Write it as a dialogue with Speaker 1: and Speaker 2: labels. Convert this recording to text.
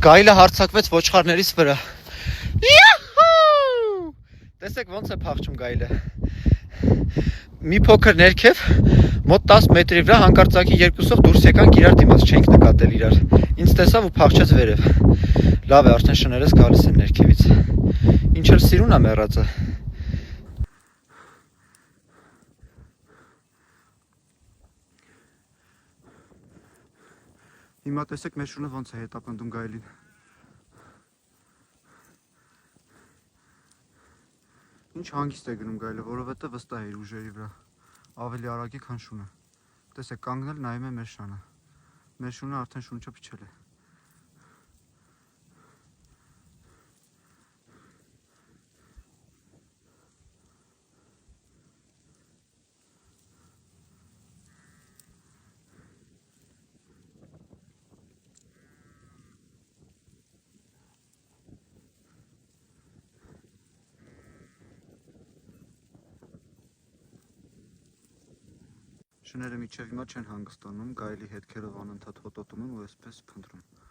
Speaker 1: Գայլը հարցակվեց ոչխարներիս վրա։ Տեսեք ոնց է փախչում գայլը։ Մի փոքր ներքև, մոտ 10 մետրի վրա հանկարծակի երկուսով դուրս եկանք իրար դիմաց, չենք նկատել իրար։ Ինձ տեսավ ու փախչեց վերև։ Լավ է, արդեն շներս գալիս են ներքևից։ Ինչ էլ սիրուն է մեռածը։ Հիմա տեսեք մեր շունը ոնց է հետապնդում գայլին։ Ինչ հանգիստ է գնում գայլը, որովհետև վստահ է իր ուժերի վրա, ավելի արագ է, քան շունը։ Տեսեք, կանգնել նայում է մեր շանը։ Մեր շունը արդեն շունչը փչել է։ Շները միջև հիմա չեն հանգստանում, գայլի հետքերով անընդհատ հոտոտում են ու այսպես փնտրում։